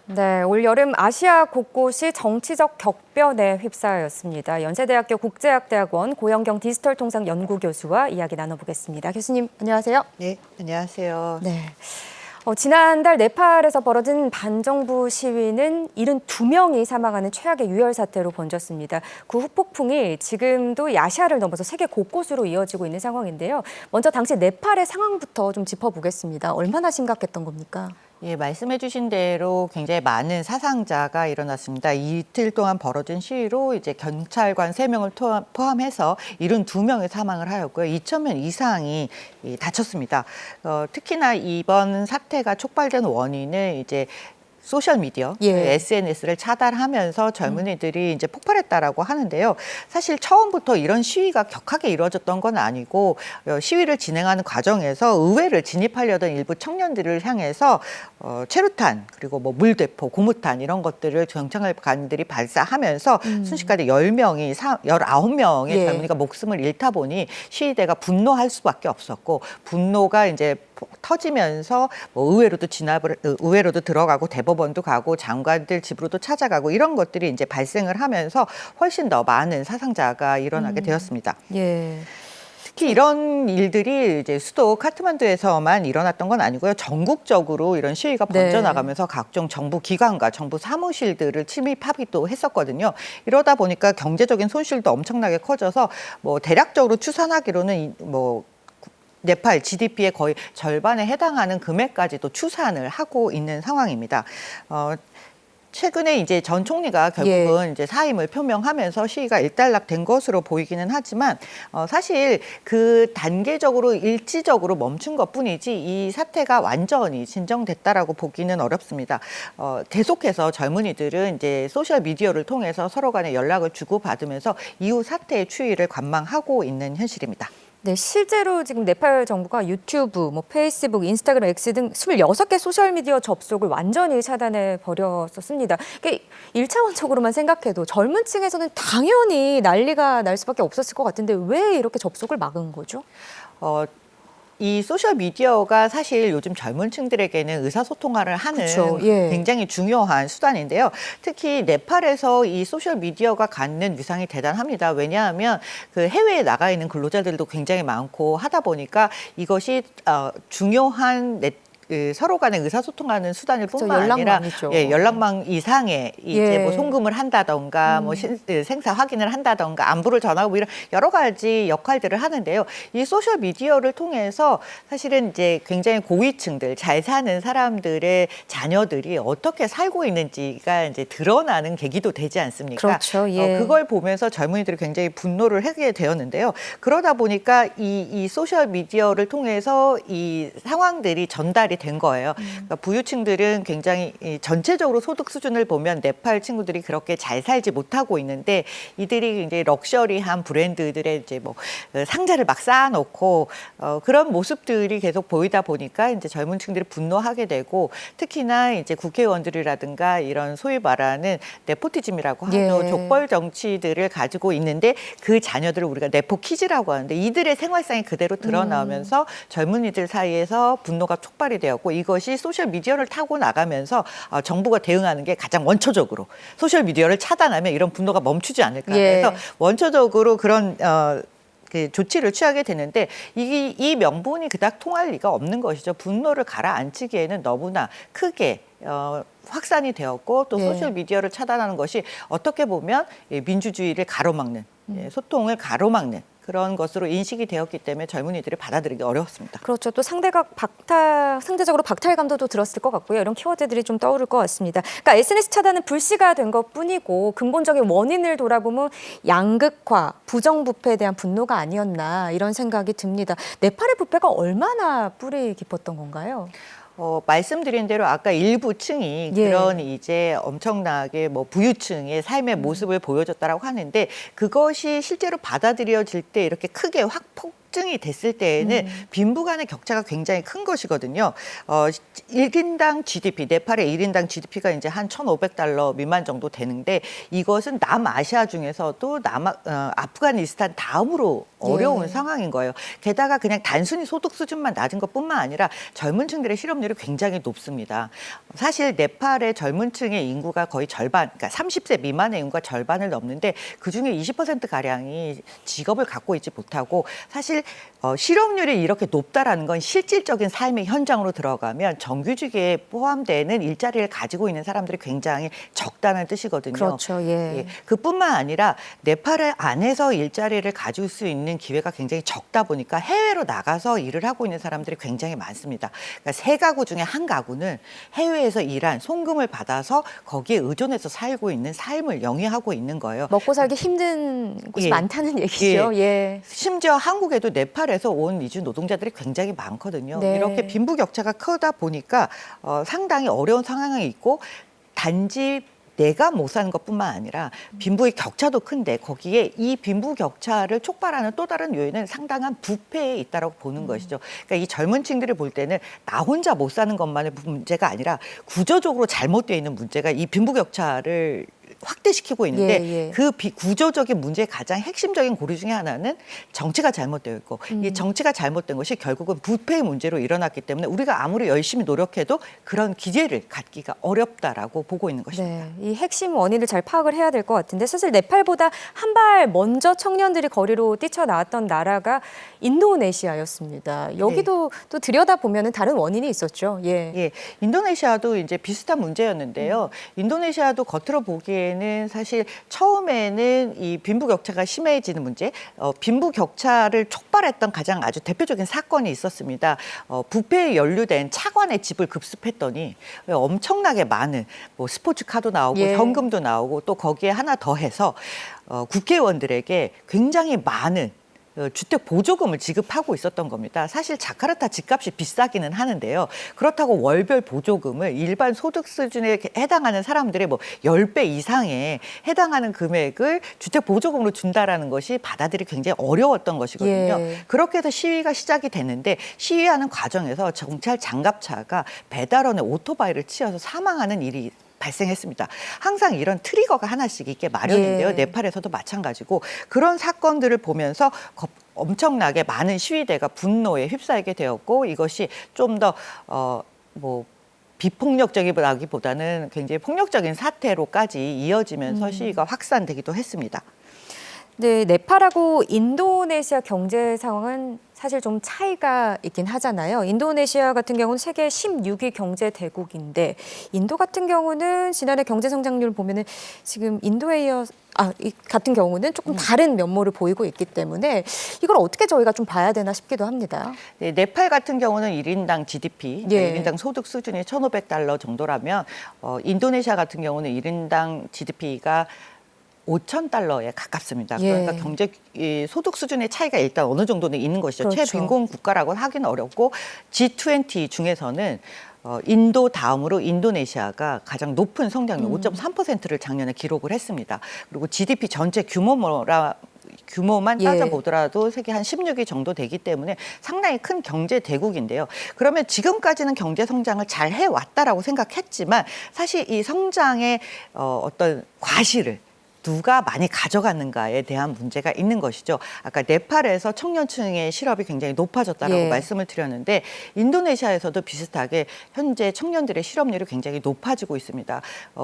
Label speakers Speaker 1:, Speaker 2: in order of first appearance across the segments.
Speaker 1: 네, 올 여름 아시아 곳곳이 정치적 격변에 휩싸였습니다. 연세대학교 국제학대학원 고영경 디지털통상연구교수와 이야기 나눠보겠습니다. 교수님, 안녕하세요.
Speaker 2: 네, 안녕하세요.
Speaker 1: 네. 지난달 네팔에서 벌어진 반정부 시위는 72명이 사망하는 최악의 유혈 사태로 번졌습니다. 그 후폭풍이 지금도 이 아시아를 넘어서 세계 곳곳으로 이어지고 있는 상황인데요. 먼저 당시 네팔의 상황부터 좀 짚어보겠습니다. 얼마나 심각했던 겁니까?
Speaker 2: 예, 말씀해 주신 대로 굉장히 많은 사상자가 일어났습니다. 이틀 동안 벌어진 시위로 이제 경찰관 3명을 포함해서 72명이 사망을 하였고요. 2,000명 이상이 다쳤습니다. 특히나 이번 사태가 촉발된 원인은 이제 소셜미디어, SNS를 차단하면서 젊은이들이 이제 폭발했다라고 하는데요. 사실 처음부터 이런 시위가 격하게 이루어졌던 건 아니고 시위를 진행하는 과정에서 의회를 진입하려던 일부 청년들을 향해서 최루탄 그리고 뭐 물대포, 고무탄 이런 것들을 경찰관들이 발사하면서 순식간에 19명의 젊은이가 목숨을 잃다 보니 시위대가 분노할 수밖에 없었고 분노가 이제 터지면서 뭐 의회로도 들어가고 대법원도 가고 장관들 집으로도 찾아가고 이런 것들이 이제 발생을 하면서 훨씬 더 많은 사상자가 일어나게 되었습니다.
Speaker 1: 예.
Speaker 2: 특히 이런 일들이 이제 수도 카트만두에서만 일어났던 건 아니고요. 전국적으로 이런 시위가 번져나가면서 각종 정부 기관과 정부 사무실들을 침입하기도 했었거든요. 이러다 보니까 경제적인 손실도 엄청나게 커져서 뭐 대략적으로 추산하기로는 네팔 GDP의 거의 절반에 해당하는 금액까지도 추산을 하고 있는 상황입니다. 최근에 이제 전 총리가 결국은 이제 사임을 표명하면서 시위가 일단락된 것으로 보이기는 하지만 사실 그 단계적으로 일시적으로 멈춘 것뿐이지 이 사태가 완전히 진정됐다라고 보기는 어렵습니다. 계속해서 젊은이들은 이제 소셜 미디어를 통해서 서로 간에 연락을 주고받으면서 이후 사태의 추이를 관망하고 있는 현실입니다.
Speaker 1: 네, 실제로 지금 네팔 정부가 유튜브, 페이스북, 인스타그램, X 등 26개 소셜미디어 접속을 완전히 차단해 버렸었습니다. 그러니까 1차원적으로만 생각해도 젊은 층에서는 당연히 난리가 날 수밖에 없었을 것 같은데 왜 이렇게 접속을 막은 거죠?
Speaker 2: 이 소셜미디어가 사실 요즘 젊은 층들에게는 의사소통을 하는 굉장히 중요한 수단인데요. 특히 네팔에서 이 소셜미디어가 갖는 위상이 대단합니다. 왜냐하면 그 해외에 나가 있는 근로자들도 굉장히 많고 하다 보니까 이것이 중요한 서로 간에 의사소통하는 수단일 뿐만 아니라 연락망 이상의 이제 뭐 송금을 한다던가 생사 확인을 한다던가 안부를 전하고 뭐 이런 여러 가지 역할들을 하는데요. 이 소셜 미디어를 통해서 사실은 이제 굉장히 고위층들 잘 사는 사람들의 자녀들이 어떻게 살고 있는지가 이제 드러나는 계기도 되지 않습니까?
Speaker 1: 그렇죠.
Speaker 2: 그걸 보면서 젊은이들이 굉장히 분노를 하게 되었는데요. 그러다 보니까 이 소셜 미디어를 통해서 이 상황들이 전달이 된 거예요. 그러니까 부유층들은 굉장히 전체적으로 소득 수준을 보면 네팔 친구들이 그렇게 잘 살지 못하고 있는데 이들이 이제 럭셔리한 브랜드들의 이제 뭐 상자를 막 쌓아놓고 그런 모습들이 계속 보이다 보니까 이제 젊은 층들이 분노하게 되고 특히나 이제 국회의원들이라든가 이런 소위 말하는 네포티즘이라고 하죠. 족벌 정치들을 가지고 있는데 그 자녀들을 우리가 네포키즈라고 하는데 이들의 생활상이 그대로 드러나면서 젊은이들 사이에서 분노가 촉발이 되었고 이것이 소셜미디어를 타고 나가면서 정부가 대응하는 게 가장 원초적으로 소셜미디어를 차단하면 이런 분노가 멈추지 않을까. 그래서 원초적으로 그런 그 조치를 취하게 되는데 이 명분이 그닥 통할 리가 없는 것이죠. 분노를 가라앉히기에는 너무나 크게 확산이 되었고 또 소셜미디어를 차단하는 것이 어떻게 보면 민주주의를 가로막는 소통을 가로막는 그런 것으로 인식이 되었기 때문에 젊은이들이 받아들이기 어려웠습니다.
Speaker 1: 그렇죠. 또 상대적으로 박탈감도 또 들었을 것 같고요. 이런 키워드들이 좀 떠오를 것 같습니다. 그러니까 SNS 차단은 불씨가 된 것뿐이고 근본적인 원인을 돌아보면 양극화, 부정부패에 대한 분노가 아니었나 이런 생각이 듭니다. 네팔의 부패가 얼마나 뿌리 깊었던 건가요?
Speaker 2: 말씀드린 대로 아까 일부 층이 그런 이제 엄청나게 뭐 부유층의 삶의 모습을 보여줬다라고 하는데 그것이 실제로 받아들여질 때 이렇게 크게 확 확증이 됐을 때에는 빈부 간의 격차가 굉장히 큰 것이거든요. 1인당 GDP, 네팔의 1인당 GDP가 이제 한 1,500달러 미만 정도 되는데 이것은 남아시아 중에서도 아프가니스탄 다음으로 어려운
Speaker 1: 예.
Speaker 2: 상황인 거예요. 게다가 그냥 단순히 소득 수준만 낮은 것뿐만 아니라 젊은 층들의 실업률이 굉장히 높습니다. 사실 네팔의 젊은 층의 인구가 거의 절반, 그러니까 30세 미만의 인구가 절반을 넘는데 그중에 20%가량이 직업을 갖고 있지 못하고 사실 실업률이 이렇게 높다라는 건 실질적인 삶의 현장으로 들어가면 정규직에 포함되는 일자리를 가지고 있는 사람들이 굉장히 적다는 뜻이거든요.
Speaker 1: 그렇죠. 예.
Speaker 2: 예, 그뿐만 아니라 네팔 안에서 일자리를 가질 수 있는 기회가 굉장히 적다 보니까 해외로 나가서 일을 하고 있는 사람들이 굉장히 많습니다. 그러니까 세 가구 중에 한 가구는 해외에서 일한 송금을 받아서 거기에 의존해서 살고 있는 삶을 영위하고 있는 거예요.
Speaker 1: 먹고 살기 힘든 곳이
Speaker 2: 예.
Speaker 1: 많다는 얘기죠. 예.
Speaker 2: 심지어 한국에도 네팔에서 온 이주 노동자들이 굉장히 많거든요.
Speaker 1: 네.
Speaker 2: 이렇게 빈부격차가 크다 보니까 상당히 어려운 상황이 있고 단지 내가 못 사는 것뿐만 아니라 빈부의 격차도 큰데 거기에 이 빈부격차를 촉발하는 또 다른 요인은 상당한 부패에 있다고 보는 것이죠. 그러니까 이 젊은 층들이 볼 때는 나 혼자 못 사는 것만의 문제가 아니라 구조적으로 잘못되어 있는 문제가 이 빈부격차를 확대시키고 있는데
Speaker 1: 예, 예.
Speaker 2: 그 구조적인 문제의 가장 핵심적인 고리 중에 하나는 정치가 잘못되어 있고 이 정치가 잘못된 것이 결국은 부패의 문제로 일어났기 때문에 우리가 아무리 열심히 노력해도 그런 기제를 갖기가 어렵다라고 보고 있는 것입니다.
Speaker 1: 네, 이 핵심 원인을 잘 파악을 해야 될 것 같은데 사실 네팔보다 한 발 먼저 청년들이 거리로 뛰쳐나왔던 나라가 인도네시아였습니다. 여기도 또 들여다보면 다른 원인이 있었죠. 예.
Speaker 2: 예, 인도네시아도 이제 비슷한 문제였는데요. 인도네시아도 겉으로 보기에는 사실 처음에는 이 빈부격차가 심해지는 문제, 빈부격차를 촉발했던 가장 아주 대표적인 사건이 있었습니다. 부패에 연루된 차관의 집을 급습했더니 엄청나게 많은 뭐 스포츠카도 나오고
Speaker 1: 예.
Speaker 2: 현금도 나오고 또 거기에 하나 더해서 국회의원들에게 굉장히 많은 주택 보조금을 지급하고 있었던 겁니다. 사실 자카르타 집값이 비싸기는 하는데요. 그렇다고 월별 보조금을 일반 소득 수준에 해당하는 사람들의 뭐 10배 이상에 해당하는 금액을 주택 보조금으로 준다라는 것이 받아들이기 굉장히 어려웠던 것이거든요.
Speaker 1: 예.
Speaker 2: 그렇게 해서 시위가 시작이 됐는데 시위하는 과정에서 경찰 장갑차가 배달원의 오토바이를 치여서 사망하는 일이 발생했습니다. 항상 이런 트리거가 하나씩 있게 마련인데요.
Speaker 1: 예.
Speaker 2: 네팔에서도 마찬가지고 그런 사건들을 보면서 엄청나게 많은 시위대가 분노에 휩싸이게 되었고 이것이 좀 더 비폭력적이라기보다는 굉장히 폭력적인 사태로까지 이어지면서 시위가 확산되기도 했습니다.
Speaker 1: 네, 네팔하고 인도네시아 경제 상황은 사실 좀 차이가 있긴 하잖아요. 인도네시아 같은 경우는 세계 16위 경제 대국인데 인도 같은 경우는 지난해 경제 성장률을 보면은 지금 같은 경우는 조금 다른 면모를 보이고 있기 때문에 이걸 어떻게 저희가 좀 봐야 되나 싶기도 합니다.
Speaker 2: 네, 네팔 같은 경우는 1인당 GDP,
Speaker 1: 예.
Speaker 2: 1인당 소득 수준이 1,500달러 정도라면 인도네시아 같은 경우는 1인당 GDP가 5,000달러에 가깝습니다.
Speaker 1: 예.
Speaker 2: 그러니까 소득 수준의 차이가 일단 어느 정도는 있는 것이죠.
Speaker 1: 그렇죠.
Speaker 2: 최빈곤 국가라고 하기는 어렵고 G20 중에서는 인도 다음으로 인도네시아가 가장 높은 성장률 5.3%를 작년에 기록을 했습니다. 그리고 GDP 전체 규모만
Speaker 1: 예.
Speaker 2: 따져보더라도 세계 한 16위 정도 되기 때문에 상당히 큰 경제 대국인데요. 그러면 지금까지는 경제 성장을 잘 해왔다라고 생각했지만 사실 이 성장의 어떤 과실을 누가 많이 가져갔는가에 대한 문제가 있는 것이죠. 아까 네팔에서 청년층의 실업이 굉장히 높아졌다라고
Speaker 1: 예.
Speaker 2: 말씀을 드렸는데 인도네시아에서도 비슷하게 현재 청년들의 실업률이 굉장히 높아지고 있습니다.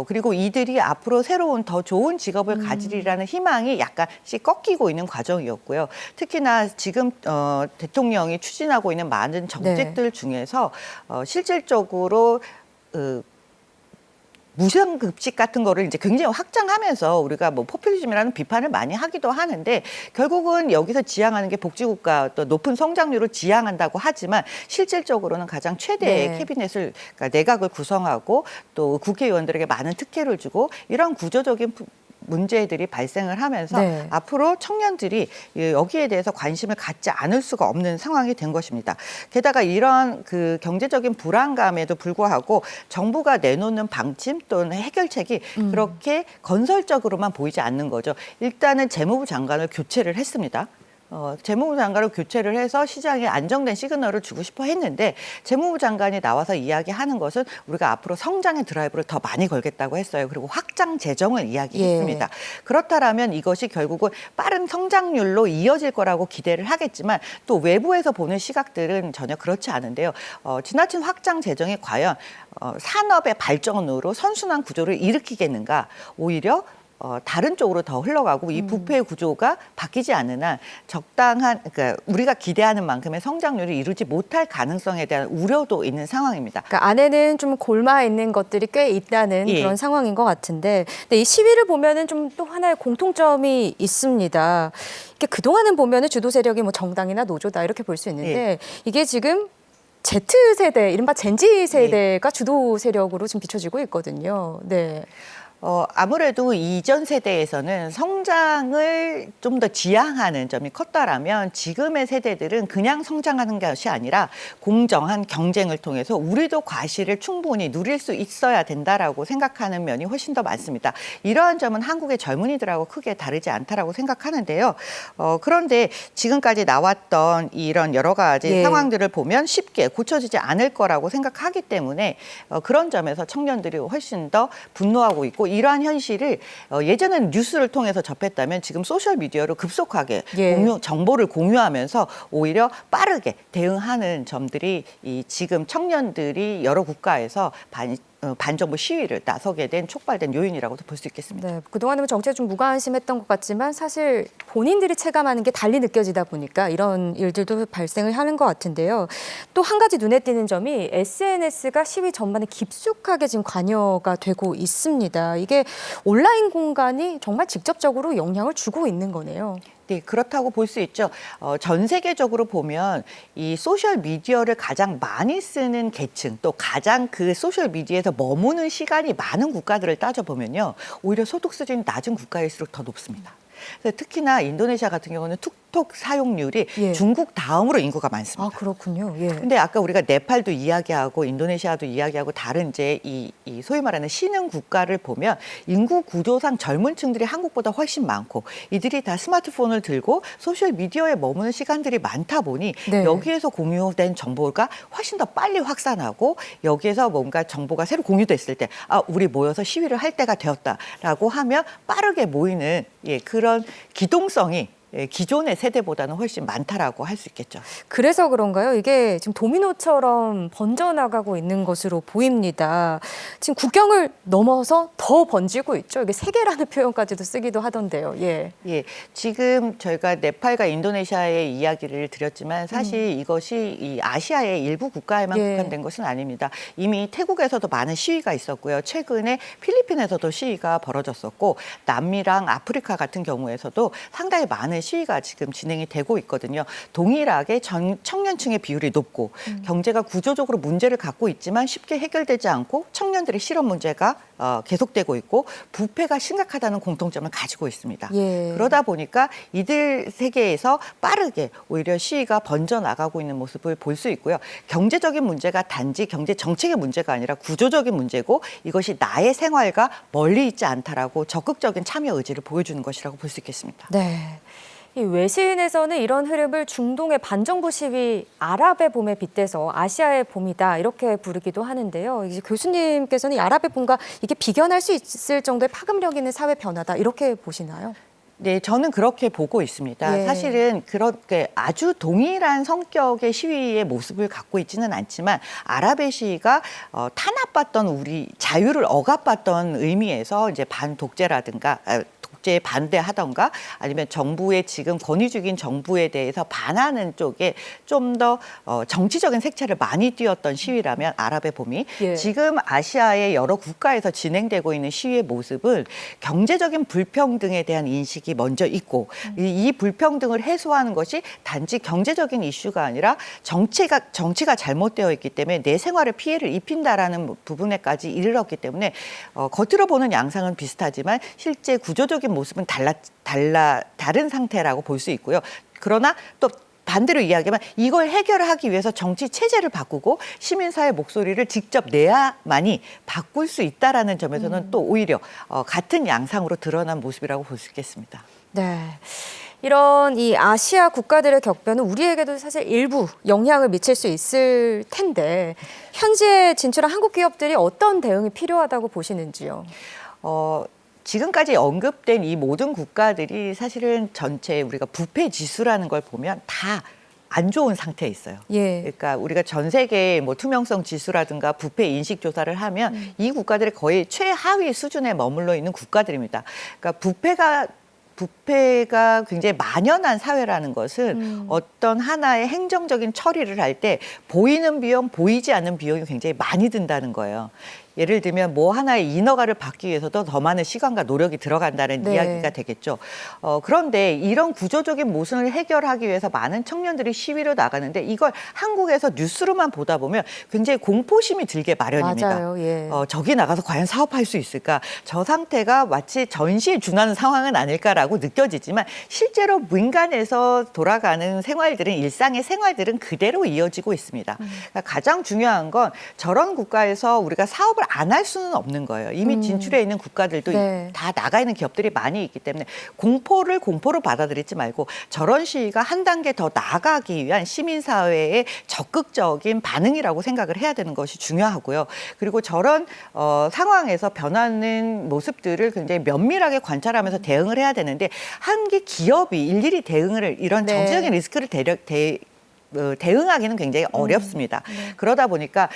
Speaker 2: 그리고 이들이 앞으로 새로운 더 좋은 직업을 가지리라는 희망이 약간씩 꺾이고 있는 과정이었고요. 특히나 지금 대통령이 추진하고 있는 많은 정책들 중에서 실질적으로 무상급식 같은 거를 이제 굉장히 확장하면서 우리가 뭐 포퓰리즘이라는 비판을 많이 하기도 하는데 결국은 여기서 지향하는 게 복지국가 또 높은 성장률을 지향한다고 하지만 실질적으로는 가장 최대의
Speaker 1: 네.
Speaker 2: 캐비넷을 그러니까 내각을 구성하고 또 국회의원들에게 많은 특혜를 주고 이런 구조적인 문제들이 발생을 하면서
Speaker 1: 네.
Speaker 2: 앞으로 청년들이 여기에 대해서 관심을 갖지 않을 수가 없는 상황이 된 것입니다. 게다가 이런 그 경제적인 불안감에도 불구하고 정부가 내놓는 방침 또는 해결책이 그렇게 건설적으로만 보이지 않는 거죠. 일단은 재무부 장관을 교체를 했습니다. 재무부 장관을 교체를 해서 시장에 안정된 시그널을 주고 싶어 했는데 재무부 장관이 나와서 이야기하는 것은 우리가 앞으로 성장의 드라이브를 더 많이 걸겠다고 했어요. 그리고 확장 재정을 이야기했습니다. 그렇다라면 이것이 결국은 빠른 성장률로 이어질 거라고 기대를 하겠지만 또 외부에서 보는 시각들은 전혀 그렇지 않은데요. 지나친 확장 재정이 과연 산업의 발전으로 선순환 구조를 일으키겠는가, 오히려 다른 쪽으로 더 흘러가고 이 부패 구조가 바뀌지 않는 한 적당한, 그러니까 우리가 기대하는 만큼의 성장률을 이루지 못할 가능성에 대한 우려도 있는 상황입니다.
Speaker 1: 그러니까 안에는 좀 골마 있는 것들이 꽤 있다는
Speaker 2: 예.
Speaker 1: 그런 상황인 것 같은데, 근데 이 시위를 보면은 좀 또 하나의 공통점이 있습니다. 이게 그동안은 보면은 주도 세력이 뭐 정당이나 노조다 이렇게 볼 수 있는데 이게 지금 Z세대, 이른바 젠지 세대가 주도 세력으로 지금 비춰지고 있거든요. 네.
Speaker 2: 아무래도 이전 세대에서는 성장을 좀 더 지향하는 점이 컸다라면 지금의 세대들은 그냥 성장하는 것이 아니라 공정한 경쟁을 통해서 우리도 과실을 충분히 누릴 수 있어야 된다라고 생각하는 면이 훨씬 더 많습니다. 이러한 점은 한국의 젊은이들하고 크게 다르지 않다라고 생각하는데요. 그런데 지금까지 나왔던 이런 여러 가지 상황들을 보면 쉽게 고쳐지지 않을 거라고 생각하기 때문에 그런 점에서 청년들이 훨씬 더 분노하고 있고, 이러한 현실을 예전에는 뉴스를 통해서 접했다면 지금 소셜미디어로 급속하게 정보를 공유하면서 오히려 빠르게 대응하는 점들이 지금 청년들이 여러 국가에서 반정부 시위를 나서게 된 촉발된 요인이라고도 볼 수 있겠습니다.
Speaker 1: 네, 그동안은 정치에 좀 무관심했던 것 같지만 사실 본인들이 체감하는 게 달리 느껴지다 보니까 이런 일들도 발생을 하는 것 같은데요. 또 한 가지 눈에 띄는 점이 SNS가 시위 전반에 깊숙하게 지금 관여가 되고 있습니다. 이게 온라인 공간이 정말 직접적으로 영향을 주고 있는 거네요.
Speaker 2: 네, 그렇다고 볼 수 있죠. 전 세계적으로 보면 이 소셜 미디어를 가장 많이 쓰는 계층, 또 가장 그 소셜 미디어에서 머무는 시간이 많은 국가들을 따져보면요, 오히려 소득 수준이 낮은 국가일수록 더 높습니다. 그래서 특히나 인도네시아 같은 경우는 톡톡 사용률이 중국 다음으로 인구가 많습니다.
Speaker 1: 아, 그렇군요. 예.
Speaker 2: 근데 아까 우리가 네팔도 이야기하고 인도네시아도 이야기하고 다른 이제 이 소위 말하는 신흥 국가를 보면 인구 구조상 젊은 층들이 한국보다 훨씬 많고, 이들이 다 스마트폰을 들고 소셜 미디어에 머무는 시간들이 많다 보니 여기에서 공유된 정보가 훨씬 더 빨리 확산하고, 여기에서 뭔가 정보가 새로 공유됐을 때 우리 모여서 시위를 할 때가 되었다라고 하면 빠르게 모이는 그런 기동성이 기존의 세대보다는 훨씬 많다라고 할 수 있겠죠.
Speaker 1: 그래서 그런가요? 이게 지금 도미노처럼 번져나가고 있는 것으로 보입니다. 지금 국경을 넘어서 더 번지고 있죠. 이게 세계라는 표현까지도 쓰기도 하던데요. 예.
Speaker 2: 지금 저희가 네팔과 인도네시아의 이야기를 드렸지만 사실 이것이 이 아시아의 일부 국가에만 국한된 것은 아닙니다. 이미 태국에서도 많은 시위가 있었고요. 최근에 필리핀에서도 시위가 벌어졌었고, 남미랑 아프리카 같은 경우에서도 상당히 많은 시위가 지금 진행이 되고 있거든요. 동일하게 청년층의 비율이 높고 경제가 구조적으로 문제를 갖고 있지만 쉽게 해결되지 않고 청년들의 실업 문제가 계속되고 있고 부패가 심각하다는 공통점을 가지고 있습니다. 그러다 보니까 이들 세계에서 빠르게 오히려 시위가 번져나가고 있는 모습을 볼 수 있고요. 경제적인 문제가 단지 경제 정책의 문제가 아니라 구조적인 문제고, 이것이 나의 생활과 멀리 있지 않다라고 적극적인 참여 의지를 보여주는 것이라고 볼 수 있겠습니다.
Speaker 1: 네. 이 외신에서는 이런 흐름을 중동의 반정부 시위 아랍의 봄에 빗대서 아시아의 봄이다 이렇게 부르기도 하는데요. 이제 교수님께서는 이 아랍의 봄과 이게 비견할 수 있을 정도의 파급력 있는 사회 변화다 이렇게 보시나요?
Speaker 2: 네, 저는 그렇게 보고 있습니다. 사실은 그렇게 아주 동일한 성격의 시위의 모습을 갖고 있지는 않지만 아랍의 시위가 탄압받던 우리 자유를 억압받던 의미에서 이제 반독재라든가 독재에 반대하던가 아니면 정부의 지금 권위주기인 정부에 대해서 반하는 쪽에 좀 더 정치적인 색채를 많이 띄었던 시위라면 아랍의 봄이 지금 아시아의 여러 국가에서 진행되고 있는 시위의 모습은 경제적인 불평등에 대한 인식이 먼저 있고 이 불평등을 해소하는 것이 단지 경제적인 이슈가 아니라 정치가 잘못되어 있기 때문에 내 생활에 피해를 입힌다라는 부분에까지 이르렀기 때문에 겉으로 보는 양상은 비슷하지만 실제 구조적인 모습은 다른 상태라고 볼 수 있고요. 그러나 또 반대로 이야기하면 이걸 해결하기 위해서 정치 체제를 바꾸고 시민사회 목소리를 직접 내야만이 바꿀 수 있다라는 점에서는 또 오히려 같은 양상으로 드러난 모습이라고 볼 수 있겠습니다.
Speaker 1: 네. 이런 이 아시아 국가들의 격변은 우리에게도 사실 일부 영향을 미칠 수 있을 텐데 현지에 진출한 한국 기업들이 어떤 대응이 필요하다고 보시는지요?
Speaker 2: 지금까지 언급된 이 모든 국가들이 사실은 전체 우리가 부패 지수라는 걸 보면 다 안 좋은 상태에 있어요.
Speaker 1: 예.
Speaker 2: 그러니까 우리가 전 세계 뭐 투명성 지수라든가 부패 인식 조사를 하면 이 국가들이 거의 최하위 수준에 머물러 있는 국가들입니다. 그러니까 부패가 굉장히 만연한 사회라는 것은 어떤 하나의 행정적인 처리를 할 때 보이는 비용, 보이지 않는 비용이 굉장히 많이 든다는 거예요. 예를 들면 뭐 하나의 인허가를 받기 위해서도 더 많은 시간과 노력이 들어간다는
Speaker 1: 네.
Speaker 2: 이야기가 되겠죠. 그런데 이런 구조적인 모순을 해결하기 위해서 많은 청년들이 시위로 나가는데 이걸 한국에서 뉴스로만 보다 보면 굉장히 공포심이 들게 마련입니다.
Speaker 1: 맞아요. 예.
Speaker 2: 저기 나가서 과연 사업할 수 있을까? 저 상태가 마치 전시에 준하는 상황은 아닐까라고 느껴지지만 실제로 민간에서 돌아가는 생활들은 일상의 생활들은 그대로 이어지고 있습니다. 그러니까 가장 중요한 건 저런 국가에서 우리가 사업을 안 할 수는 없는 거예요. 이미 진출해 있는 국가들도
Speaker 1: 네.
Speaker 2: 다 나가 있는 기업들이 많이 있기 때문에 공포로 받아들이지 말고 저런 시위가 한 단계 더 나아가기 위한 시민사회의 적극적인 반응이라고 생각을 해야 되는 것이 중요하고요. 그리고 저런 상황에서 변하는 모습들을 굉장히 면밀하게 관찰하면서 대응을 해야 되는데 한계 기업이 일일이 이런
Speaker 1: 네.
Speaker 2: 정치적인 리스크를 대응하기는 굉장히 어렵습니다. 그러다 보니까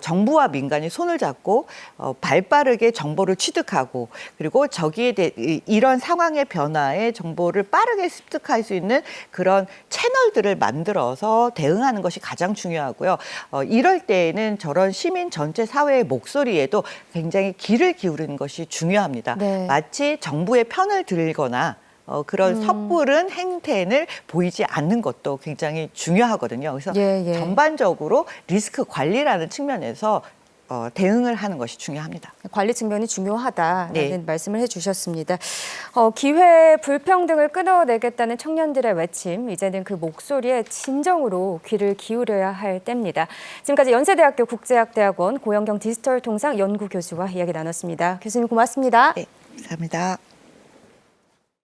Speaker 2: 정부와 민간이 손을 잡고 발빠르게 정보를 취득하고 그리고 저기에 이런 상황의 변화에 정보를 빠르게 습득할 수 있는 그런 채널들을 만들어서 대응하는 것이 가장 중요하고요. 이럴 때에는 저런 시민 전체 사회의 목소리에도 굉장히 귀를 기울이는 것이 중요합니다.
Speaker 1: 네.
Speaker 2: 마치 정부의 편을 들거나 그런 섣부른 행태를 보이지 않는 것도 굉장히 중요하거든요. 그래서
Speaker 1: 예.
Speaker 2: 전반적으로 리스크 관리라는 측면에서 대응을 하는 것이 중요합니다.
Speaker 1: 관리 측면이 중요하다라는
Speaker 2: 네.
Speaker 1: 말씀을 해주셨습니다. 기회 불평등을 끊어내겠다는 청년들의 외침, 이제는 그 목소리에 진정으로 귀를 기울여야 할 때입니다. 지금까지 연세대학교 국제학대학원 고영경 디지털 통상 연구교수와 이야기 나눴습니다. 교수님 고맙습니다.
Speaker 2: 네, 감사합니다.